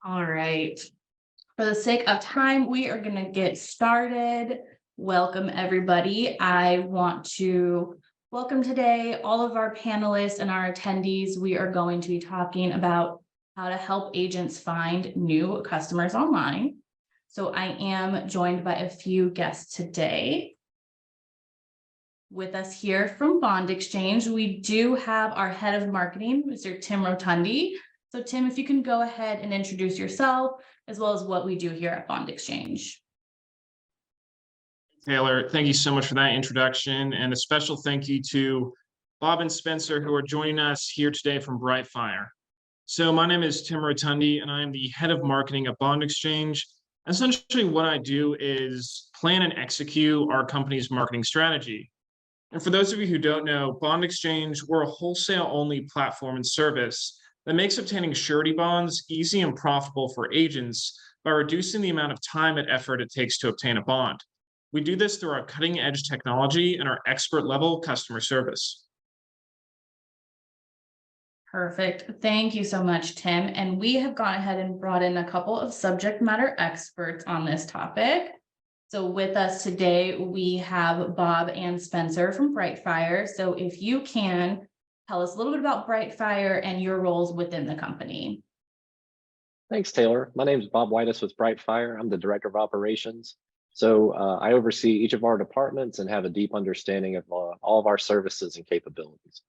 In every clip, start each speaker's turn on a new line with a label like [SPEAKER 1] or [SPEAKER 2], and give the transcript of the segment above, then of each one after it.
[SPEAKER 1] All right. For the sake of time, we are going to get started. Welcome, everybody. I want to welcome today all of our panelists and our attendees. We are going to be talking about how to help agents find new customers online. So I am joined by a few guests today. With us here from Bond Exchange, we do have our head of marketing, Mr. Tim Rotundi. So Tim, if you can go ahead and introduce yourself, as well as what we do here at Bond Exchange.
[SPEAKER 2] Taylor, thank you so much for that introduction, and a special thank you to Bob and Spencer, who are joining us here today from Brightfire. So my name is Tim Rotundi, and I am the head of marketing at Bond Exchange. Essentially, what I do is plan and execute our company's marketing strategy. And for those of you who don't know, Bond Exchange, we're a wholesale-only platform and service that makes obtaining surety bonds easy and profitable for agents by reducing the amount of time and effort it takes to obtain a bond. We do this through our cutting-edge technology and our expert-level customer service.
[SPEAKER 1] Perfect. Thank you so much, Tim. And we have gone ahead and brought in a couple of subject matter experts on this topic. So with us today, we have Bob and Spencer from Brightfire. So if you can tell us a little bit about Brightfire and your roles within the company.
[SPEAKER 3] Thanks, Taylor. My name is Bob Whitus with Brightfire. I'm the Director of Operations. So I oversee each of our departments and have a deep understanding of all of our services and capabilities.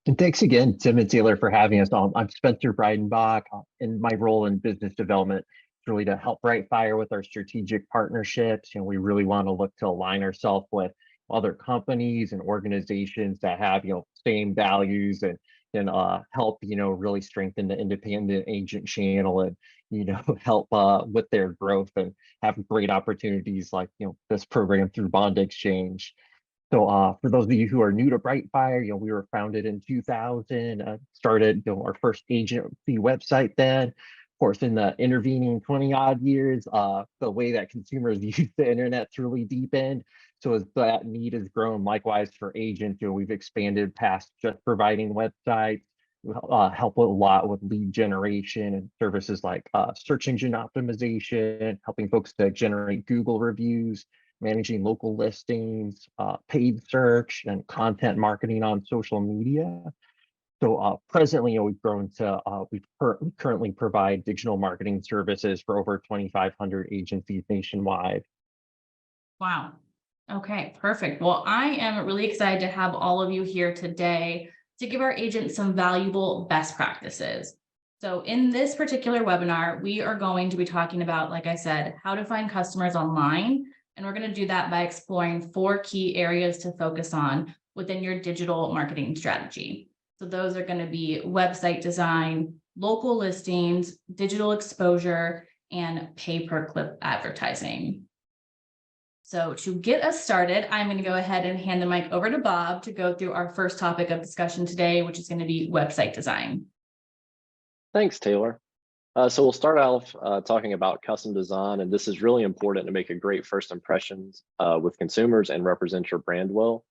[SPEAKER 4] And thanks again, Tim and Taylor, for having us on. I'm Spencer Breidenbach, and my role in business development is really to help Brightfire with our strategic partnerships. And we really want to look to align ourselves with other companies and organizations that have, same values and help, really strengthen the independent agent channel and, help with their growth and have great opportunities like, this program through Bond Exchange. So for those of you who are new to Brightfire, we were founded in 2000, started our first agency website then. Of course, in the intervening 20 odd years, the way that consumers use the internet's really deepened. So as that need has grown, likewise for agents, we've expanded past just providing websites, help a lot with lead generation and services like search engine optimization, helping folks to generate Google reviews, managing local listings, paid search, and content marketing on social media. So presently, we've grown to, we currently provide digital marketing services for over 2,500 agencies nationwide.
[SPEAKER 1] Wow. Okay, perfect. Well, I am really excited to have all of you here today to give our agents some valuable best practices. So in this particular webinar, we are going to be talking about, like I said, how to find customers online. And we're going to do that by exploring 4 key areas to focus on within your digital marketing strategy. So those are going to be website design, local listings, digital exposure, and pay-per-click advertising. So to get us started, I'm going to go ahead and hand the mic over to Bob to go through our first topic of discussion today, which is going to be website design.
[SPEAKER 3] Thanks, Taylor. So we'll start off talking about custom design, and this is really important to make a great first impressions with consumers and represent your brand well.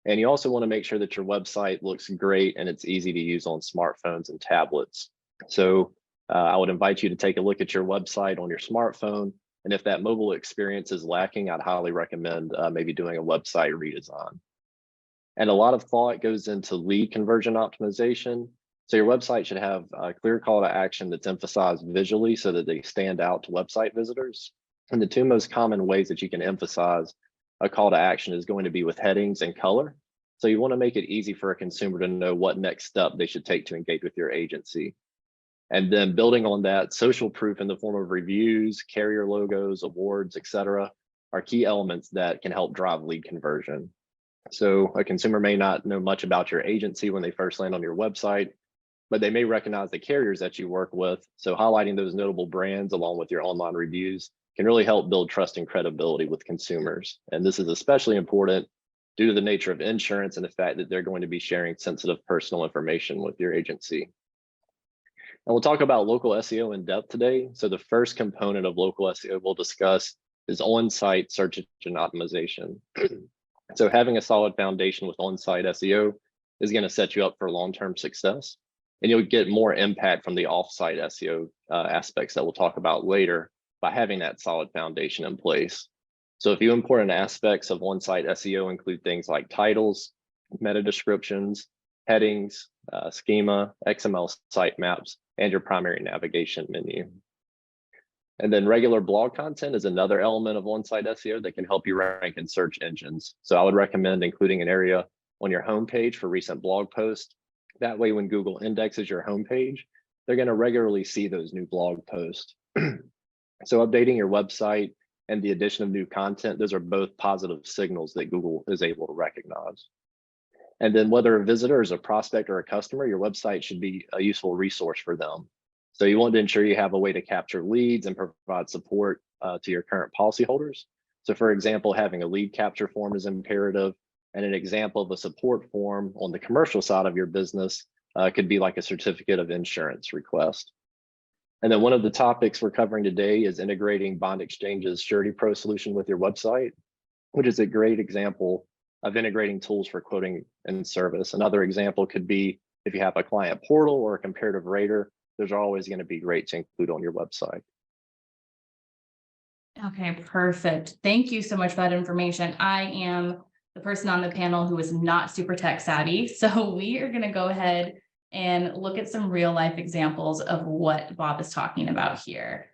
[SPEAKER 3] And you also want to make sure that your website looks great and it's easy to use on smartphones and tablets. So I would invite you to take a look at your website on your smartphone. And if that mobile experience is lacking, I'd highly recommend maybe doing a website redesign. And a lot of thought goes into lead conversion optimization. So your website should have a clear call to action that's emphasized visually so that they stand out to website visitors. And the 2 most common ways that you can emphasize a call to action is going to be with headings and color. So you want to make it easy for a consumer to know what next step they should take to engage with your agency. And then building on that, social proof in the form of reviews, carrier logos, awards, etc., are key elements that can help drive lead conversion. So a consumer may not know much about your agency when they first land on your website, but they may recognize the carriers that you work with. So highlighting those notable brands along with your online reviews can really help build trust and credibility with consumers. And this is especially important due to the nature of insurance and the fact that they're going to be sharing sensitive personal information with your agency. And we'll talk about local SEO in depth today. So the first component of local SEO we'll discuss is on-site search engine optimization. So having a solid foundation with on-site SEO is going to set you up for long-term success. And you'll get more impact from the offsite SEO aspects that we'll talk about later by having that solid foundation in place. So a few important aspects of on-site SEO include things like titles, meta descriptions, headings, schema, XML sitemaps, and your primary navigation menu. And then regular blog content is another element of on-site SEO that can help you rank in search engines. So I would recommend including an area on your homepage for recent blog posts. That way, when Google indexes your homepage, they're going to regularly see those new blog posts. So updating your website and the addition of new content, those are both positive signals that Google is able to recognize. And then whether a visitor is a prospect or a customer, your website should be a useful resource for them. So you want to ensure you have a way to capture leads and provide support to your current policyholders. So for example, having a lead capture form is imperative, and an example of a support form on the commercial side of your business could be like a certificate of insurance request. And then one of the topics we're covering today is integrating Bond Exchange's Surety Pro solution with your website, which is a great example of integrating tools for quoting and service. Another example could be if you have a client portal or a comparative rater, those are always going to be great to include on your website.
[SPEAKER 1] Okay, perfect. Thank you so much for that information. I am the person on the panel who is not super tech savvy. So we are going to go ahead and look at some real life examples of what Bob is talking about here.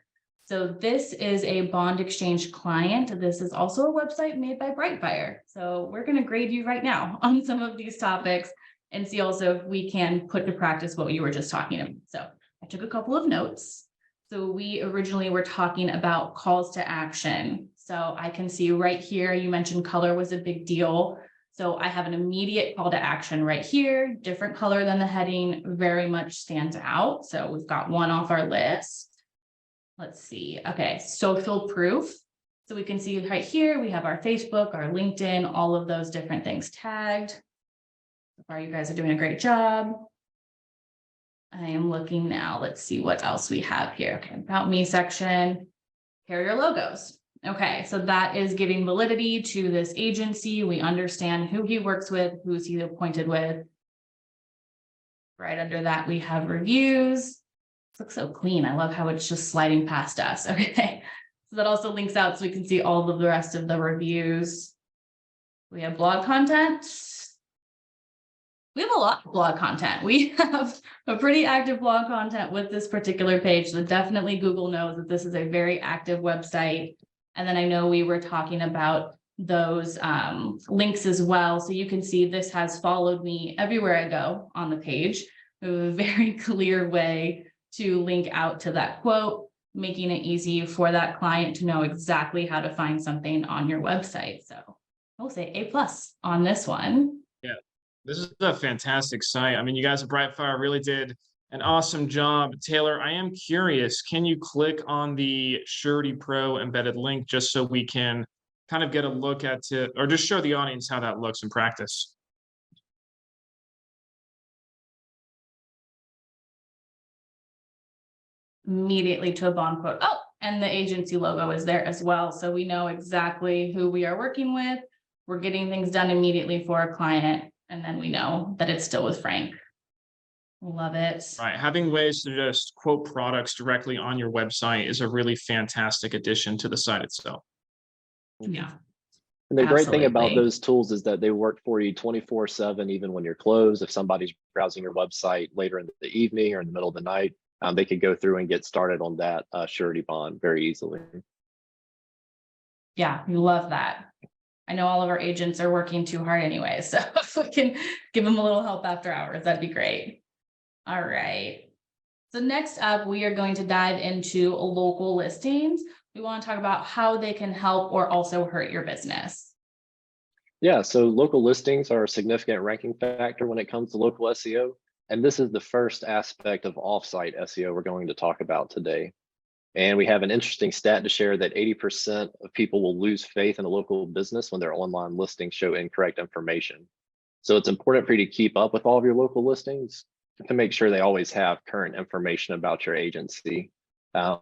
[SPEAKER 1] So this is a bond exchange client. This is also a website made by Brightfire. So we're going to grade you right now on some of these topics and see also if we can put to practice what you were just talking about. So I took a couple of notes. So we originally were talking about calls to action. So I can see right here, you mentioned color was a big deal. So I have an immediate call to action right here, different color than the heading, very much stands out. So we've got one off our list. Let's see. Okay, social proof. So we can see right here, we have our Facebook, our LinkedIn, all of those different things tagged. So far, you guys are doing a great job. I am looking now. Let's see what else we have here. Okay, about me section, carrier logos. Okay, so that is giving validity to this agency. We understand who he works with, who's he appointed with. Right under that, we have reviews. Looks so clean. I love how it's just sliding past us. Okay, so that also links out so we can see all of the rest of the reviews. We have blog content. We have a lot of blog content. We have a pretty active blog content with this particular page. So definitely Google knows that this is a very active website. And then I know we were talking about those links as well. So you can see this has followed me everywhere I go on the page. We have a very clear way to link out to that quote, making it easy for that client to know exactly how to find something on your website. So I'll say A+ on this one.
[SPEAKER 2] Yeah, this is a fantastic site. I mean, you guys at Brightfire really did an awesome job. Taylor, I am curious, can you click on the Surety Pro embedded link just so we can kind of get a look at it, or just show the audience how that looks in practice?
[SPEAKER 1] Immediately to a bond quote. Oh, and the agency logo is there as well. So we know exactly who we are working with. We're getting things done immediately for a client. And then we know that it's still with Frank. Love it.
[SPEAKER 2] Right. Having ways to just quote products directly on your website is a really fantastic addition to the site itself.
[SPEAKER 1] Yeah.
[SPEAKER 3] And the great thing about
[SPEAKER 1] Absolutely.
[SPEAKER 3] those tools is that they work for you 24/7, even when you're closed. If somebody's browsing your website later in the evening or in the middle of the night, they could go through and get started on that surety bond very easily.
[SPEAKER 1] Yeah, we love that. I know all of our agents are working too hard anyway, so if we can give them a little help after hours, that'd be great. All right. So next up, we are going to dive into local listings. We want to talk about how they can help or also hurt your business.
[SPEAKER 3] Yeah, so local listings are a significant ranking factor when it comes to local SEO. And this is the first aspect of offsite SEO we're going to talk about today. And we have an interesting stat to share that 80% of people will lose faith in a local business when their online listings show incorrect information. So it's important for you to keep up with all of your local listings to make sure they always have current information about your agency. I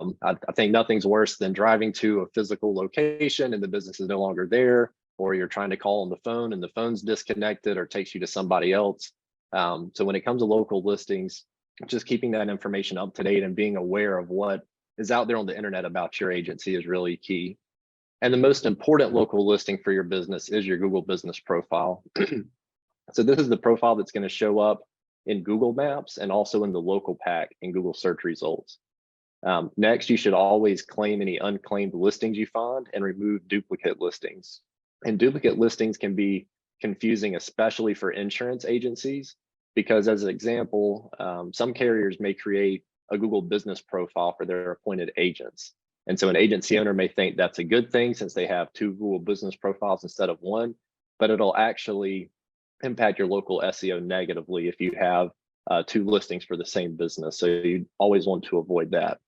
[SPEAKER 3] think nothing's worse than driving to a physical location and the business is no longer there, or you're trying to call on the phone and the phone's disconnected or takes you to somebody else. So when it comes to local listings, just keeping that information up to date and being aware of what is out there on the internet about your agency is really key. And the most important local listing for your business is your Google business profile. So this is the profile that's going to show up in Google Maps and also in the local pack in Google search results. Next, you should always claim any unclaimed listings you find and remove duplicate listings. And duplicate listings can be confusing, especially for insurance agencies, because as an example, some carriers may create a Google business profile for their appointed agents. And so an agency owner may think that's a good thing since they have 2 Google business profiles instead of 1, but it'll actually impact your local SEO negatively if you have 2 listings for the same business. So you always want to avoid that.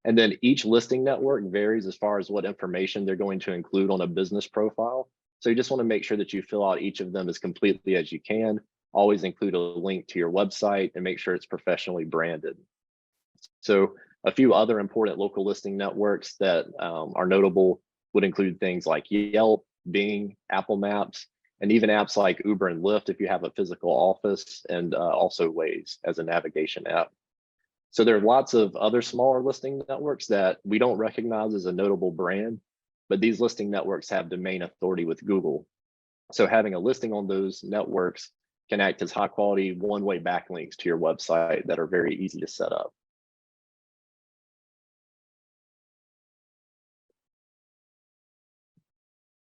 [SPEAKER 3] And then each listing network varies as far as what information they're going to include on a business profile. So you just want to make sure that you fill out each of them as completely as you can. Always include a link to your website and make sure it's professionally branded. So a few other important local listing networks that are notable would include things like Yelp, Bing, Apple Maps, and even apps like Uber and Lyft if you have a physical office, and also Waze as a navigation app. So there are lots of other smaller listing networks that we don't recognize as a notable brand, but these listing networks have domain authority with Google. So having a listing on those networks can act as high quality one-way backlinks to your website that are very easy to set up.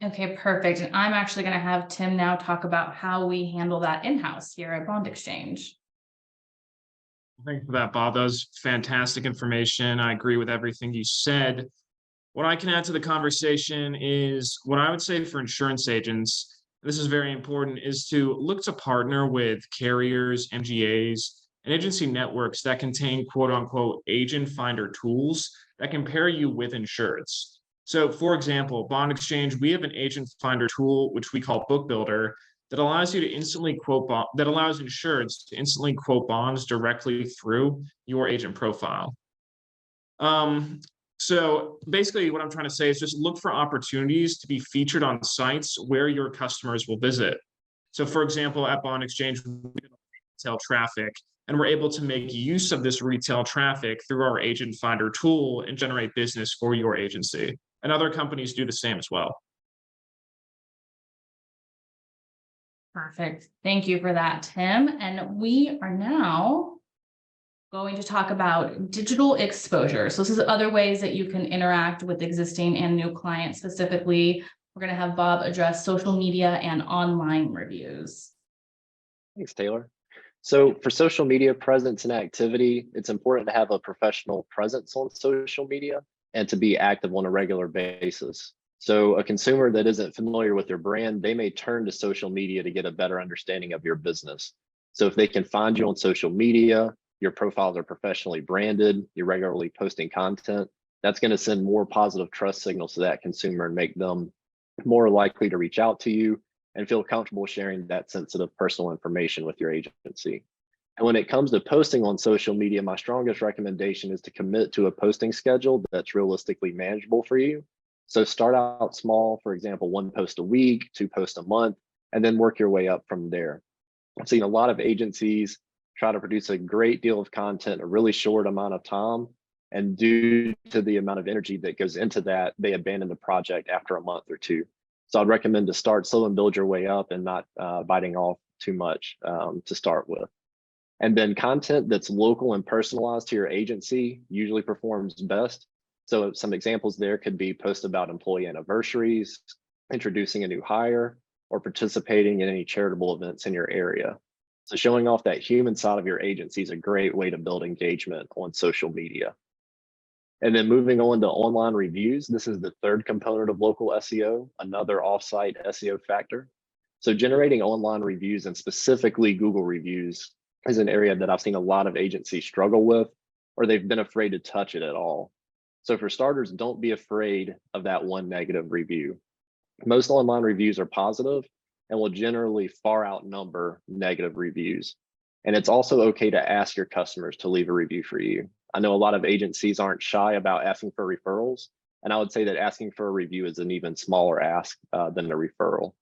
[SPEAKER 1] Okay, perfect. And I'm actually going to have Tim now talk about how we handle that in-house here at Bond Exchange.
[SPEAKER 2] Thank you for that, Bob. That was fantastic information. I agree with everything you said. What I can add to the conversation is what I would say for insurance agents, this is very important, is to look to partner with carriers, MGAs, and agency networks that contain quote unquote agent finder tools that can pair you with insureds. So for example, Bond Exchange, we have an agent finder tool, which we call Book Builder, that allows you to instantly quote that allows insureds to instantly quote bonds directly through your agent profile. So basically what I'm trying to say is just look for opportunities to be featured on sites where your customers will visit. So for example, at Bond Exchange, we have retail traffic, and we're able to make use of this retail traffic through our agent finder tool and generate business for your agency. And other companies do the same as well.
[SPEAKER 1] Perfect. Thank you for that, Tim. And we are now going to talk about digital exposure. So this is other ways that you can interact with existing and new clients. Specifically, we're going to have Bob address social media and online reviews.
[SPEAKER 3] Thanks, Taylor. So for social media presence and activity, it's important to have a professional presence on social media and to be active on a regular basis. So a consumer that isn't familiar with your brand, they may turn to social media to get a better understanding of your business. So if they can find you on social media, your profiles are professionally branded, you're regularly posting content, that's going to send more positive trust signals to that consumer and make them more likely to reach out to you and feel comfortable sharing that sensitive personal information with your agency. And when it comes to posting on social media, my strongest recommendation is to commit to a posting schedule that's realistically manageable for you. So start out small, for example, 1 post a week, 2 posts a month, and then work your way up from there. I've seen a lot of agencies try to produce a great deal of content in a really short amount of time. And due to the amount of energy that goes into that, they abandon the project after a month or 2. So I'd recommend to start slow and build your way up and not biting off too much to start with. And then content that's local and personalized to your agency usually performs best. So some examples there could be posts about employee anniversaries, introducing a new hire, or participating in any charitable events in your area. So showing off that human side of your agency is a great way to build engagement on social media. And then moving on to online reviews, this is the 3rd component of local SEO, another offsite SEO factor. So generating online reviews, and specifically Google reviews, is an area that I've seen a lot of agencies struggle with, or they've been afraid to touch it at all. So for starters, don't be afraid of that one negative review. Most online reviews are positive and will generally far outnumber negative reviews. And it's also okay to ask your customers to leave a review for you. I know a lot of agencies aren't shy about asking for referrals, and I would say that asking for a review is an even smaller ask than a referral.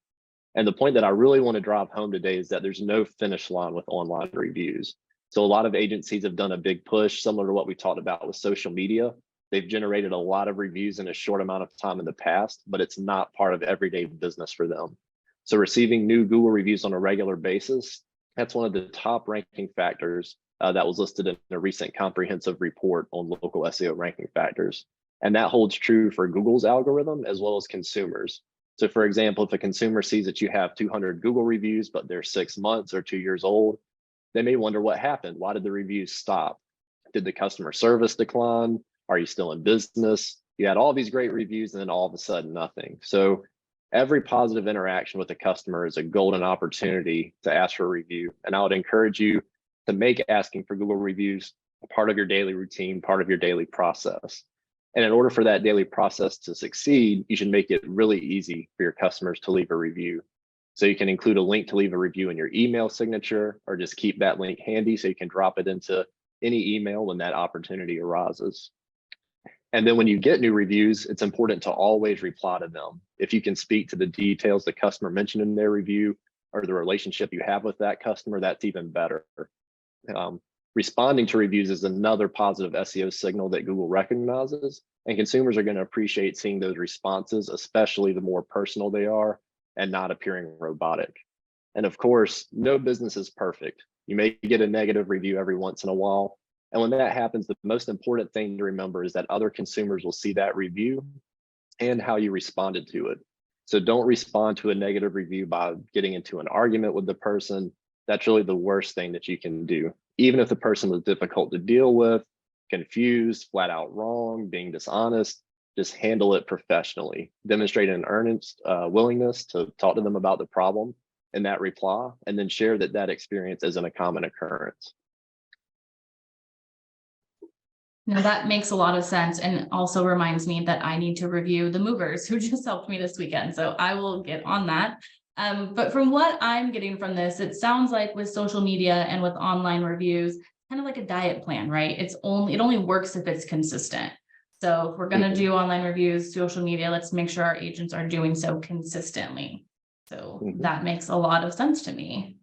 [SPEAKER 3] And the point that I really want to drive home today is that there's no finish line with online reviews. So a lot of agencies have done a big push, similar to what we talked about with social media. They've generated a lot of reviews in a short amount of time in the past, but it's not part of everyday business for them. So receiving new Google reviews on a regular basis, that's one of the top ranking factors that was listed in a recent comprehensive report on local SEO ranking factors. And that holds true for Google's algorithm as well as consumers. So for example, if a consumer sees that you have 200 Google reviews, but they're 6 months or 2 years old, they may wonder what happened. Why did the reviews stop? Did the customer service decline? Are you still in business? You had all these great reviews and then all of a sudden nothing. So every positive interaction with the customer is a golden opportunity to ask for a review. And I would encourage you to make asking for Google reviews a part of your daily routine, part of your daily process. And in order for that daily process to succeed, you should make it really easy for your customers to leave a review. So you can include a link to leave a review in your email signature, or just keep that link handy so you can drop it into any email when that opportunity arises. And then when you get new reviews, it's important to always reply to them. If you can speak to the details the customer mentioned in their review or the relationship you have with that customer, that's even better. Responding to reviews is another positive SEO signal that Google recognizes, and consumers are going to appreciate seeing those responses, especially the more personal they are and not appearing robotic. And of course, no business is perfect. You may get a negative review every once in a while. And when that happens, the most important thing to remember is that other consumers will see that review and how you responded to it. So don't respond to a negative review by getting into an argument with the person. That's really the worst thing that you can do. Even if the person was difficult to deal with, confused, flat out wrong, being dishonest, just handle it professionally. Demonstrate an earnest willingness to talk to them about the problem in that reply, and then share that that experience isn't a common occurrence.
[SPEAKER 1] No, that makes a lot of sense, and also reminds me that I need to review the movers who just helped me this weekend. So I will get on that. But from what I'm getting from this, it sounds like with social media and with online reviews, kind of like a diet plan, right? It only works if it's consistent. So if we're going to do online reviews, social media, let's make sure our agents are doing so consistently. So that makes a lot of sense to me.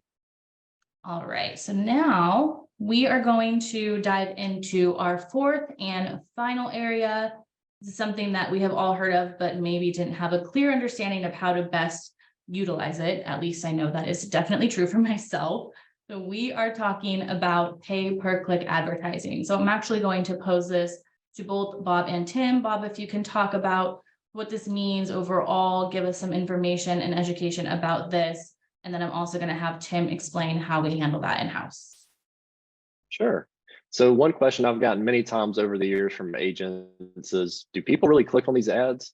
[SPEAKER 1] All right, so now we are going to dive into our fourth and final area. This is something that we have all heard of, but maybe didn't have a clear understanding of how to best utilize it. At least I know that is definitely true for myself. So we are talking about pay per click advertising. So I'm actually going to pose this to both Bob and Tim. Bob, if you can talk about what this means overall, give us some information and education about this. And then I'm also going to have Tim explain how we handle that in-house.
[SPEAKER 3] Sure. So one question I've gotten many times over the years from agents is, do people really click on these ads?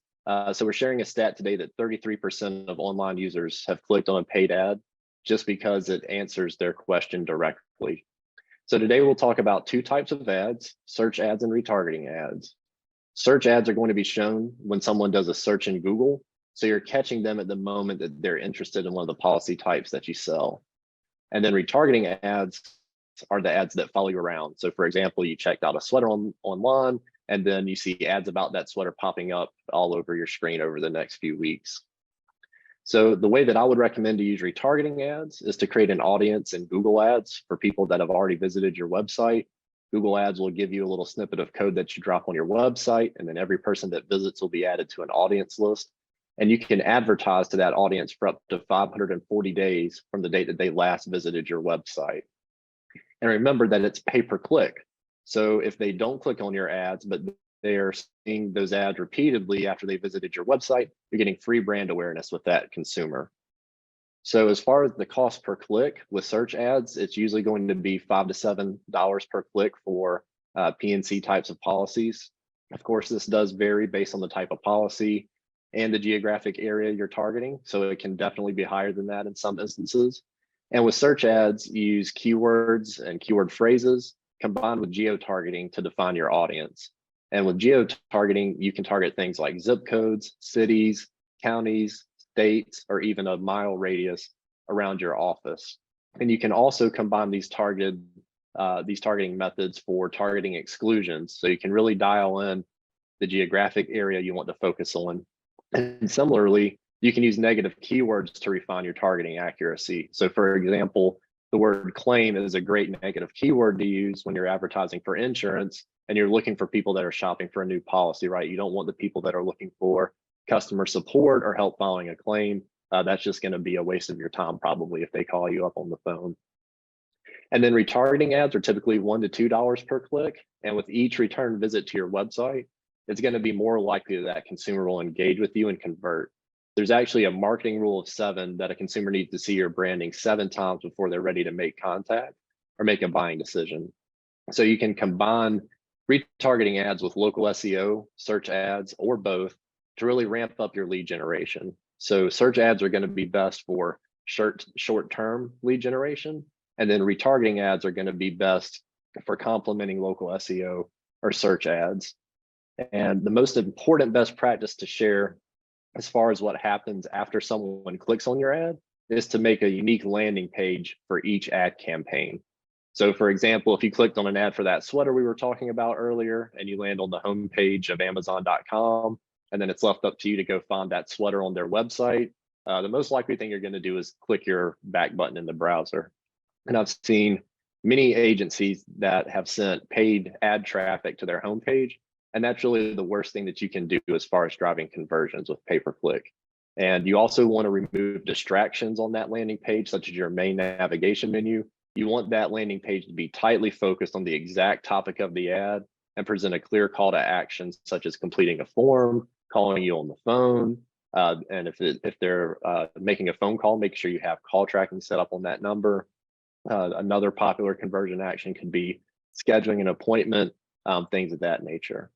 [SPEAKER 3] So we're sharing a stat today that 33% of online users have clicked on a paid ad just because it answers their question directly. So today we'll talk about two types of ads, search ads and retargeting ads. Search ads are going to be shown when someone does a search in Google. So you're catching them at the moment that they're interested in one of the policy types that you sell. And then retargeting ads are the ads that follow you around. So for example, you checked out a sweater online, and then you see ads about that sweater popping up all over your screen over the next few weeks. So the way that I would recommend to use retargeting ads is to create an audience in Google Ads for people that have already visited your website. Google Ads will give you a little snippet of code that you drop on your website, and then every person that visits will be added to an audience list. And you can advertise to that audience for up to 540 days from the date that they last visited your website. And remember that it's pay per click. So if they don't click on your ads, but they are seeing those ads repeatedly after they visited your website, you're getting free brand awareness with that consumer. So as far as the cost per click with search ads, it's usually going to be $5 to $7 per click for PNC types of policies. Of course, this does vary based on the type of policy and the geographic area you're targeting. So it can definitely be higher than that in some instances. And with search ads, you use keywords and keyword phrases combined with geo-targeting to define your audience. And with geo-targeting, you can target things like zip codes, cities, counties, states, or even a mile radius around your office. And you can also combine these targeting methods for targeting exclusions. So you can really dial in the geographic area you want to focus on. And similarly, you can use negative keywords to refine your targeting accuracy. So for example, the word claim is a great negative keyword to use when you're advertising for insurance and you're looking for people that are shopping for a new policy, right? You don't want the people that are looking for customer support or help filing a claim. That's just going to be a waste of your time probably if they call you up on the phone. And then retargeting ads are typically $1 to $2 per click. And with each return visit to your website, it's going to be more likely that consumer will engage with you and convert. There's actually a marketing rule of 7 that a consumer needs to see your branding 7 times before they're ready to make contact or make a buying decision. So you can combine retargeting ads with local SEO, search ads, or both to really ramp up your lead generation. So search ads are going to be best for short-term lead generation, and then retargeting ads are going to be best for complementing local SEO or search ads. And the most important best practice to share as far as what happens after someone clicks on your ad is to make a unique landing page for each ad campaign. So for example, if you clicked on an ad for that sweater we were talking about earlier and you land on the homepage of Amazon.com, and then it's left up to you to go find that sweater on their website, the most likely thing you're going to do is click your back button in the browser. And I've seen many agencies that have sent paid ad traffic to their homepage, and that's really the worst thing that you can do as far as driving conversions with pay-per-click. And you also want to remove distractions on that landing page, such as your main navigation menu. You want that landing page to be tightly focused on the exact topic of the ad and present a clear call to action, such as completing a form, calling you on the phone. And if they're making a phone call, make sure you have call tracking set up on that number. Another popular conversion action could be scheduling an appointment, things of that nature.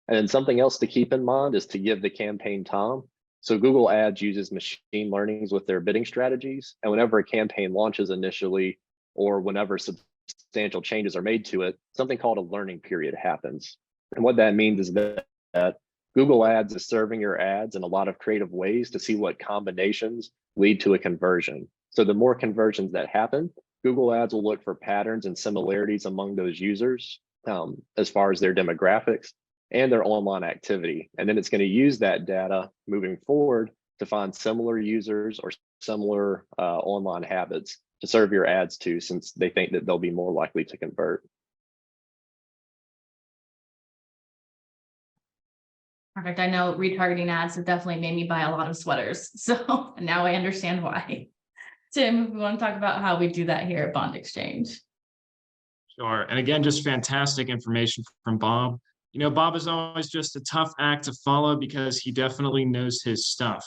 [SPEAKER 3] And then something else to keep in mind is to give the campaign time. So Google Ads uses machine learnings with their bidding strategies. And whenever a campaign launches initially, or whenever substantial changes are made to it, something called a learning period happens. And what that means is that Google Ads is serving your ads in a lot of creative ways to see what combinations lead to a conversion. So the more conversions that happen, Google Ads will look for patterns and similarities among those users as far as their demographics and their online activity. And then it's going to use that data moving forward to find similar users or similar online habits to serve your ads to, since they think that they'll be more likely to convert.
[SPEAKER 1] Perfect. I know retargeting ads have definitely made me buy a lot of sweaters. So now I understand why. Tim, we want to talk about how we do that here at Bond Exchange.
[SPEAKER 2] Sure. And again, just fantastic information from Bob. You know, Bob is always just a tough act to follow because he definitely knows his stuff.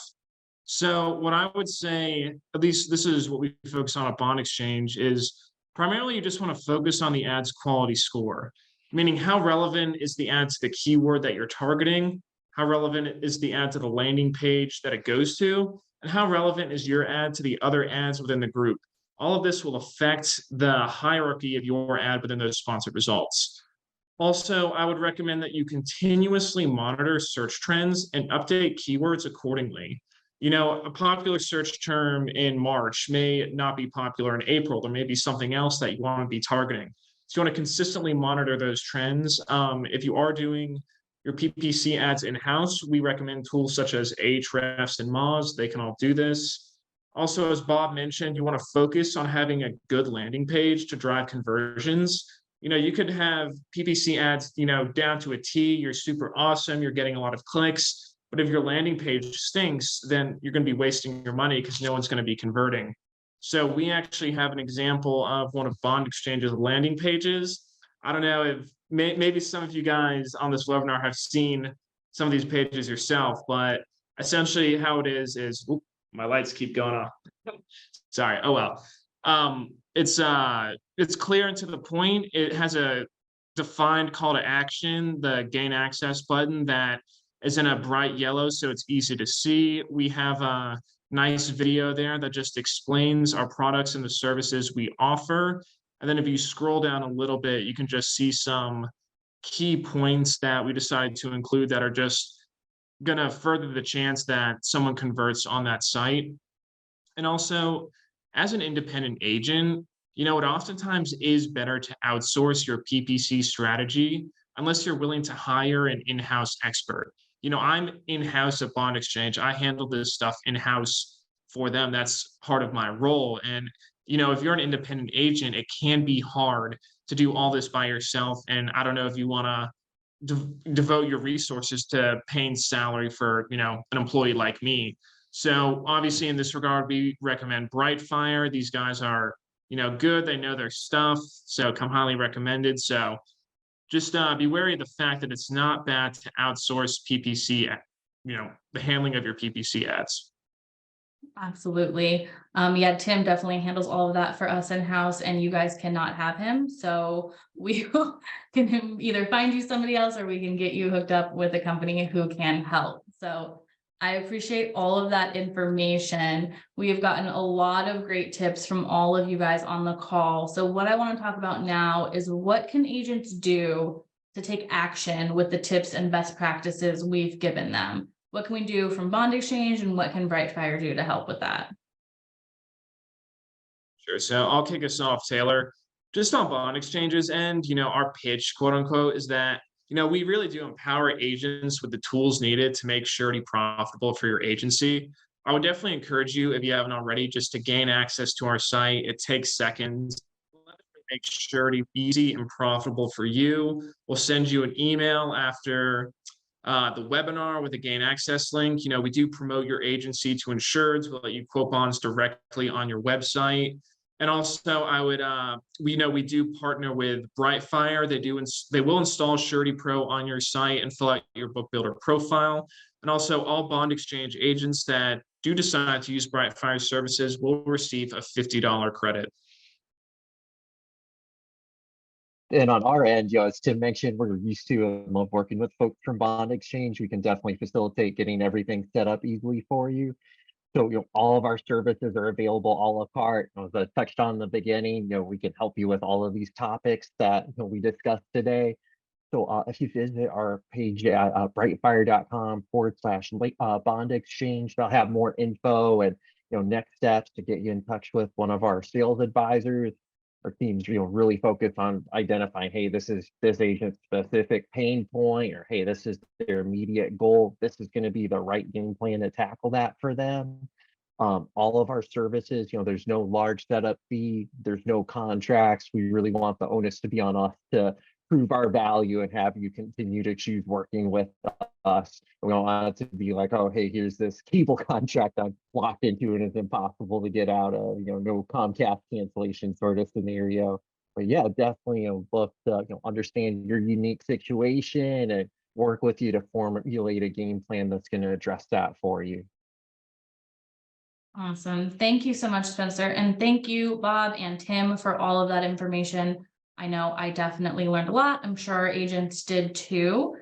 [SPEAKER 2] So what I would say, at least this is what we focus on at Bond Exchange, is primarily you just want to focus on the ad's quality score, meaning how relevant is the ad to the keyword that you're targeting, how relevant is the ad to the landing page that it goes to, and how relevant is your ad to the other ads within the group. All of this will affect the hierarchy of your ad within those sponsored results. Also, I would recommend that you continuously monitor search trends and update keywords accordingly. You know, a popular search term in March may not be popular in April. There may be something else that you want to be targeting. So you want to consistently monitor those trends. If you are doing your PPC ads in-house, we recommend tools such as Ahrefs and Moz. They can all do this. Also, as Bob mentioned, you want to focus on having a good landing page to drive conversions. You know, you could have PPC ads, you know, down to a T. You're super awesome. You're getting a lot of clicks. But if your landing page stinks, then you're going to be wasting your money because no one's going to be converting. So we actually have an example of one of Bond Exchange's landing pages. I don't know if maybe some of you guys on this webinar have seen some of these pages yourself, but essentially how it is, oops, my lights keep going off. Sorry. Oh, well. It's clear and to the point. It has a defined call to action, the gain access button that is in a bright yellow, so it's easy to see. We have a nice video there that just explains our products and the services we offer. And then if you scroll down a little bit, you can just see some key points that we decided to include that are just gonna further the chance that someone converts on that site. And also, as an independent agent, you know, it oftentimes is better to outsource your PPC strategy unless you're willing to hire an in-house expert. You know, I'm in-house at Bond Exchange. I handle this stuff in-house for them. That's part of my role. And, if you're an independent agent, it can be hard to do all this by yourself. And I don't know if you want to devote your resources to paying salary for, an employee like me. So obviously in this regard, we recommend Brightfire. These guys are, good. They know their stuff. So come highly recommended. So just be wary of the fact that it's not bad to outsource PPC, the handling of your PPC ads.
[SPEAKER 1] Absolutely. Yeah, Tim definitely handles all of that for us in-house, and you guys cannot have him. So we can either find you somebody else, or we can get you hooked up with a company who can help. So I appreciate all of that information. We have gotten a lot of great tips from all of you guys on the call. So what I want to talk about now is, what can agents do to take action with the tips and best practices we've given them? What can we do from Bond Exchange, and what can Brightfire do to help with that?
[SPEAKER 2] Sure. So I'll kick us off, Taylor. Just on bond exchanges, and our pitch, quote unquote, is that we really do empower agents with the tools needed to make surety profitable for your agency. I would definitely encourage you, if you haven't already, just to gain access to our site. It takes seconds. Make surety easy and profitable for you. We'll send you an email after the webinar with a gain access link. We do promote your agency to insureds. We'll let you quote bonds directly on your website. And also, I would, we do partner with Brightfire. They will install Surety Pro on your site and fill out your book builder profile. And also, all bond exchange agents that do decide to use Brightfire services will receive a $50 credit.
[SPEAKER 4] And on our end, as Tim mentioned, we're used to working with folks from Bond Exchange. We can definitely facilitate getting everything set up easily for you. So, all of our services are available a la carte. As I touched on in the beginning, we can help you with all of these topics that we discussed today. So if you visit our page at brightfire.com/bond exchange, they'll have more info and next steps to get you in touch with one of our sales advisors. Our teams really focus on identifying, hey, this is this agent's specific pain point, or hey, this is their immediate goal. This is going to be the right game plan to tackle that for them. All of our services, there's no large setup fee, there's no contracts. We really want the onus to be on us to prove our value and have you continue to choose working with us. We don't want it to be like, oh, hey, here's this cable contract I'm locked into and it's impossible to get out of, no Comcast cancellation sort of scenario. But yeah, definitely look to understand your unique situation and work with you to formulate a game plan that's going to address that for you.
[SPEAKER 1] Awesome. Thank you so much, Spencer. And thank you, Bob and Tim, for all of that information. I know I definitely learned a lot. I'm sure our agents did too.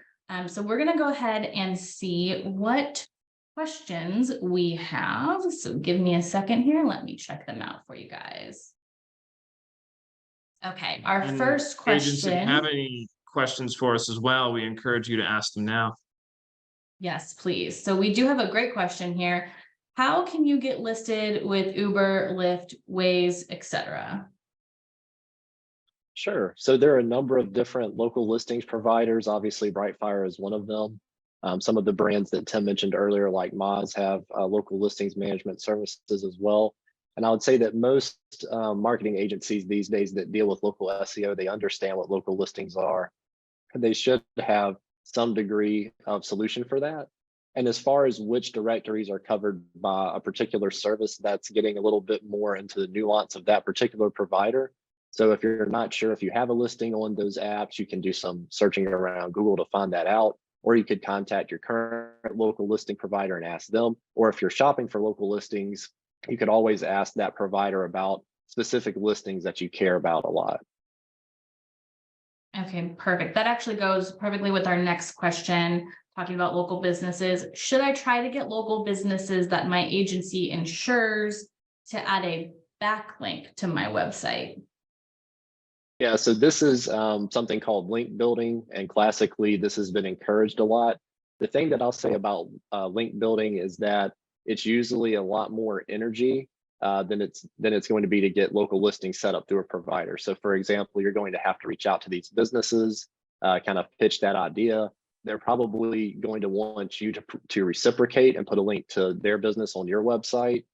[SPEAKER 1] So we're going to go ahead and see what questions we have. So give me a second here. Let me check them out for you guys. Okay, our first question.
[SPEAKER 2] Agents, if you have any questions for us as well, we encourage you to ask them now.
[SPEAKER 1] Yes, please. So we do have a great question here. How can you get listed with Uber, Lyft, Waze, etc.?
[SPEAKER 3] Sure. So there are a number of different local listings providers. Obviously, Brightfire is one of them. Some of the brands that Tim mentioned earlier, like Moz, have local listings management services as well. And I would say that most marketing agencies these days that deal with local SEO, they understand what local listings are. And they should have some degree of solution for that. And as far as which directories are covered by a particular service, that's getting a little bit more into the nuance of that particular provider. So if you're not sure if you have a listing on those apps, you can do some searching around Google to find that out, or you could contact your current local listing provider and ask them. Or if you're shopping for local listings, you could always ask that provider about specific listings that you care about a lot.
[SPEAKER 1] Okay, perfect. That actually goes perfectly with our next question, talking about local businesses. Should I try to get local businesses that my agency insures to add a backlink to my website?
[SPEAKER 3] Yeah, so this is something called link building, and classically this has been encouraged a lot. The thing that I'll say about link building is that it's usually a lot more energy than it's going to be to get local listings set up through a provider. So for example, you're going to have to reach out to these businesses, kind of pitch that idea. They're probably going to want you to reciprocate and put a link to their business on your website.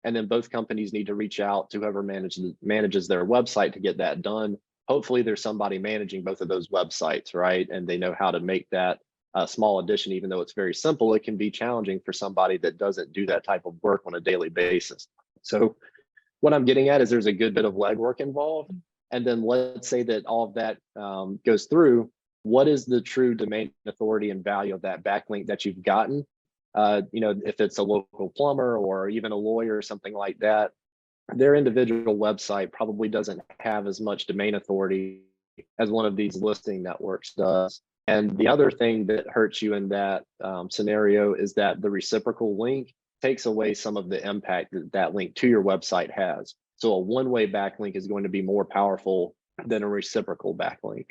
[SPEAKER 3] And then both companies need to reach out to whoever manages their website to get that done. Hopefully there's somebody managing both of those websites, right? And they know how to make that a small addition. Even though it's very simple, it can be challenging for somebody that doesn't do that type of work on a daily basis. So what I'm getting at is there's a good bit of legwork involved. And then let's say that all of that goes through. What is the true domain authority and value of that backlink that you've gotten? If it's a local plumber or even a lawyer or something like that, their individual website probably doesn't have as much domain authority as one of these listing networks does. And the other thing that hurts you in that scenario is that the reciprocal link takes away some of the impact that that link to your website has. So a one-way backlink is going to be more powerful than a reciprocal backlink.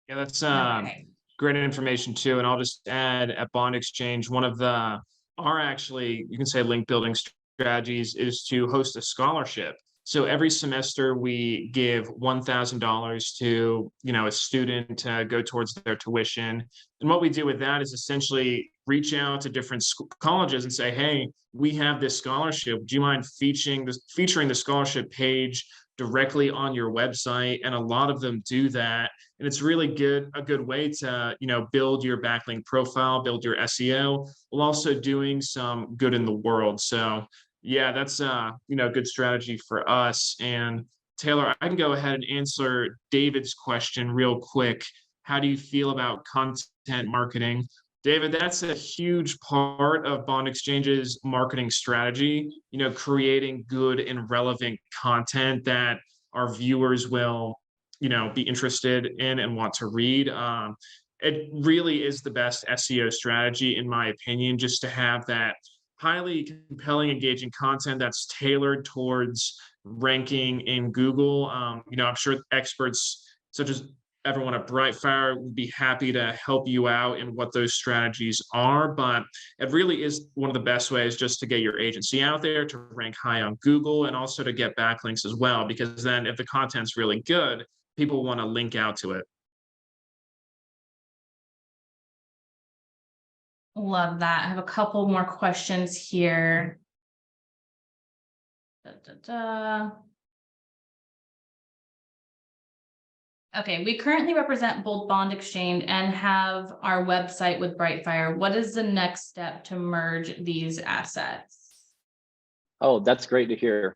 [SPEAKER 2] Yeah, that's
[SPEAKER 1] Okay.
[SPEAKER 2] great information too. And I'll just add at Bond Exchange, one of our actually, you can say link building strategies is to host a scholarship. So every semester we give $1,000 to, a student to go towards their tuition. And what we do with that is essentially reach out to different colleges and say, hey, we have this scholarship. Do you mind featuring the scholarship page directly on your website? And a lot of them do that. And it's really a good way to, build your backlink profile, build your SEO, while also doing some good in the world. So yeah, that's good strategy for us. And Taylor, I can go ahead and answer David's question real quick. How do you feel about content marketing? David, that's a huge part of Bond Exchange's marketing strategy, creating good and relevant content that our viewers will, be interested in and want to read. It really is the best SEO strategy, in my opinion, just to have that highly compelling, engaging content that's tailored towards ranking in Google. I'm sure experts such as everyone at Brightfire would be happy to help you out in what those strategies are, but it really is one of the best ways just to get your agency out there, to rank high on Google, and also to get backlinks as well, because then if the content's really good, people want to link out to it.
[SPEAKER 1] Love that. I have a couple more questions here. Okay, we currently represent both Bond Exchange and have our website with Brightfire. What is the next step to merge these assets?
[SPEAKER 3] Oh, that's great to hear.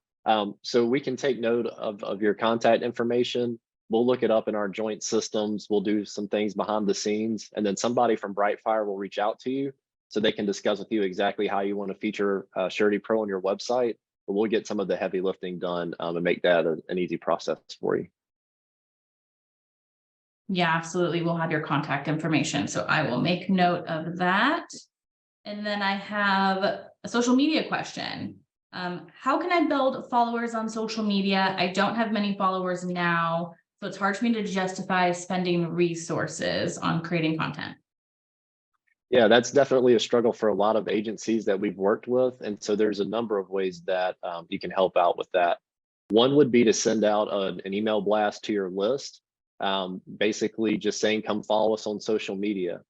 [SPEAKER 3] So we can take note of your contact information. We'll look it up in our joint systems. We'll do some things behind the scenes, and then somebody from Brightfire will reach out to you so they can discuss with you exactly how you want to feature Surety Pro on your website. But we'll get some of the heavy lifting done and make that an easy process for you.
[SPEAKER 1] Yeah, absolutely. We'll have your contact information. So I will make note of that. And then I have a social media question. How can I build followers on social media? I don't have many followers now, so it's hard for me to justify spending resources on creating content.
[SPEAKER 3] Yeah, that's definitely a struggle for a lot of agencies that we've worked with. And so there's a number of ways that you can help out with that. One would be to send out an email blast to your list, basically just saying, come follow us on social media.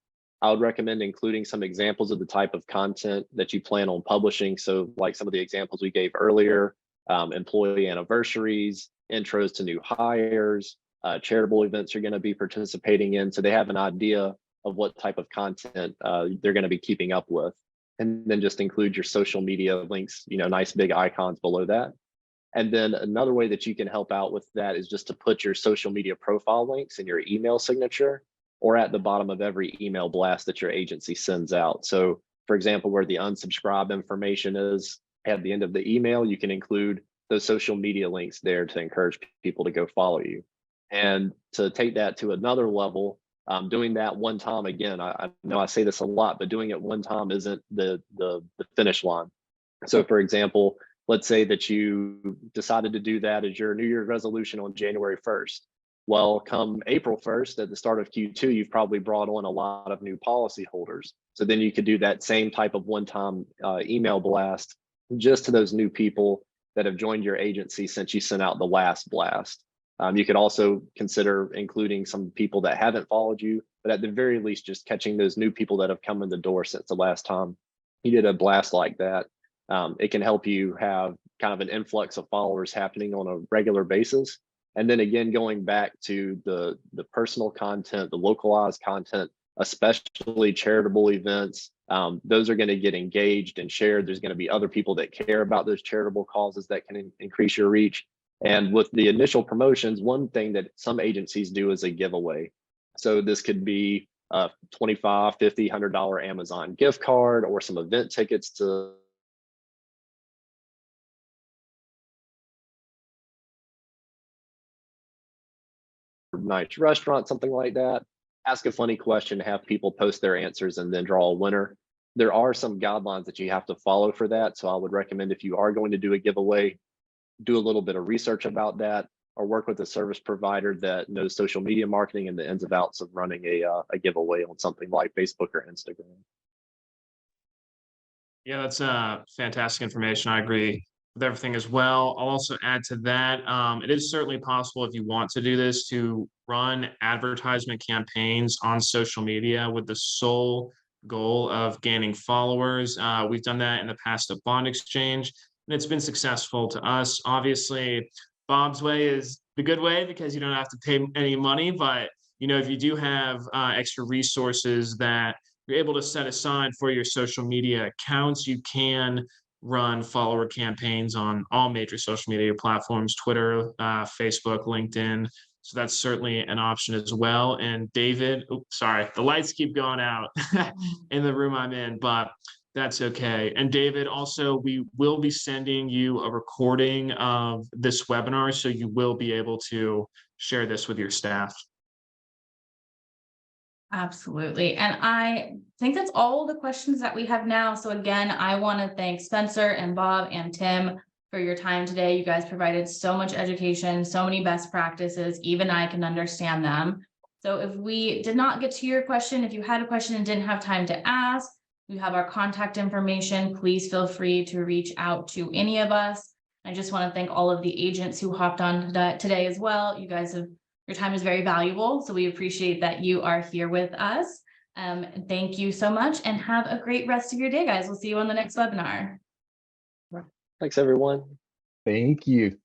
[SPEAKER 3] I would recommend including some examples of the type of content that you plan on publishing. So like some of the examples we gave earlier, employee anniversaries, intros to new hires, charitable events you're going to be participating in. So they have an idea of what type of content they're going to be keeping up with. And then just include your social media links, nice big icons below that. And then another way that you can help out with that is just to put your social media profile links in your email signature or at the bottom of every email blast that your agency sends out. So for example, where the unsubscribe information is at the end of the email, you can include those social media links there to encourage people to go follow you. And to take that to another level, doing that one time, again, I know I say this a lot, but doing it one time isn't the finish line. So for example, let's say that you decided to do that as your New Year's resolution on January 1st. Well, come April 1st, at the start of Q2, you've probably brought on a lot of new policyholders. So then you could do that same type of one-time email blast just to those new people that have joined your agency since you sent out the last blast. You could also consider including some people that haven't followed you, but at the very least, just catching those new people that have come in the door since the last time you did a blast like that. It can help you have kind of an influx of followers happening on a regular basis. And then again, going back to the personal content, the localized content, especially charitable events, those are going to get engaged and shared. There's going to be other people that care about those charitable causes that can increase your reach. And with the initial promotions, one thing that some agencies do is a giveaway. So this could be a $25, $50, $100 Amazon gift card or some event tickets to a nice restaurant, something like that. Ask a funny question, have people post their answers, and then draw a winner. There are some guidelines that you have to follow for that. So I would recommend, if you are going to do a giveaway, do a little bit of research about that, or work with a service provider that knows social media marketing and the ins and outs of running a giveaway on something like Facebook or Instagram.
[SPEAKER 2] Yeah, that's fantastic information. I agree with everything as well. I'll also add to that, it is certainly possible, if you want to do this, to run advertisement campaigns on social media with the sole goal of gaining followers. We've done that in the past at Bond Exchange, and it's been successful to us. Obviously, Bob's way is the good way because you don't have to pay any money, but if you do have extra resources that you're able to set aside for your social media accounts, you can run follower campaigns on all major social media platforms: Twitter, Facebook, LinkedIn. So that's certainly an option as well. And David, sorry, the lights keep going out in the room I'm in, but that's okay. And David, also, we will be sending you a recording of this webinar, so you will be able to share this with your staff.
[SPEAKER 1] Absolutely. And I think that's all the questions that we have now. So again, I want to thank Spencer and Bob and Tim for your time today. You guys provided so much education, so many best practices. Even I can understand them. So if we did not get to your question, if you had a question and didn't have time to ask, you have our contact information. Please feel free to reach out to any of us. I just want to thank all of the agents who hopped on today as well. You guys have Your time is very valuable, so we appreciate that you are here with us. Thank you so much, and have a great rest of your day, guys. We'll see you on the next webinar.
[SPEAKER 3] Thanks, everyone.
[SPEAKER 4] Thank you.